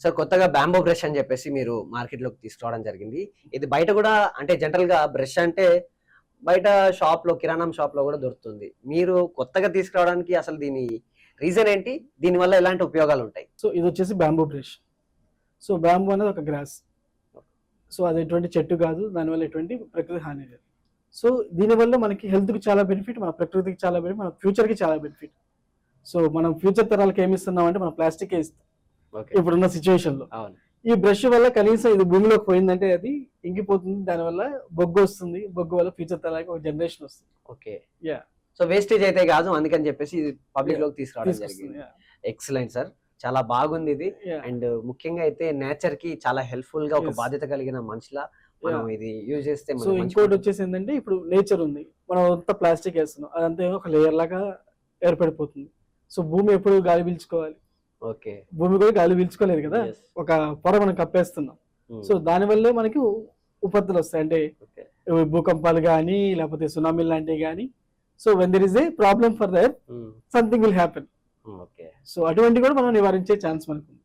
Sir కొత్తగా bamboo brush అని చెప్పేసి మీరు మార్కెట్ లోకి తీసుకురావడం జరిగింది. ఇది బయట కూడా అంటే జనరల్ గా బ్రష్ అంటే బయట షాప్ లో కిరాణం షాప్ లో కూడా దొరుకుతుంది. మీరు కొత్తగా తీసుకురావడానికి అసలు దీని రీజన్ ఏంటి? దీని వల్ల ఎలాంటి ఉపయోగాలు ఉంటాయి? సో ఇది వచ్చేసి బ్యాంబూ బ్రష్. సో బ్యాంబూ అనేది ఒక గ్రాస్. సో అది ఎటువంటి చెట్టు కాదు, దానివల్ల ఎటువంటి ప్రకృతి హాని లేదు. సో దీనివల్ల మనకి హెల్త్కి చాలా బెనిఫిట్, మన ప్రకృతికి చాలా బెనిఫిట్, మన ఫ్యూచర్కి చాలా బెనిఫిట్. సో మనం ఫ్యూచర్ తరాలకి ఏమి ఇస్తున్నాం అంటే మనం ప్లాస్టికే ఇస్తాం ఇప్పుడున్న సిచ్యువేషన్లో. ఈ బ్రష్ వల్ల కనీసం ఇది భూమిలోకి పోయిందంటే అది ఇంకిపోతుంది, దానివల్ల బొగ్గు వస్తుంది, బొగ్గు వల్ల ఫ్యూచర్ తరాలకి ఒక జనరేషన్ వస్తుంది. Okay, yeah. సో వేస్టేజ్ అయితే కాదు, అందుకని చెప్పేసి పబ్లిక్ లోకి తీసుకురావడం జరిగింది. ఎక్సలెంట్ సార్, చాలా బాగుంది ఇది. అండ్ ముఖ్యంగా అయితే నేచర్ కి చాలా హెల్ప్ఫుల్ గా ఒక బాధ్యత కలిగిన మనిషిలా మనం ఇది యూజ్ చేస్తే. సో ఇంకోటి వచ్చేసి ఏంటంటే ఇప్పుడు నేచర్ ఉంది, మనం అంతా ప్లాస్టిక్ వేస్తున్నాం, అదంతా ఒక లేయర్ లాగా ఏర్పడిపోతుంది. సో భూమి ఎప్పుడు గాలి పీల్చుకోవాలి, ఓకే, భూమి కూడా గాలి పీల్చుకోలేదు కదా, ఒక పొర మనం కప్పేస్తున్నాం. సో దానివల్లే మనకి ఉపత్తులు వస్తాయి, అంటే భూకంపాలు కానీ లేకపోతే సునామీ లాంటివి కానీ. So when there is a problem for their something will happen. So అటువంటి కూడా మనం నివారించే ఛాన్స్ మనకు ఉంది.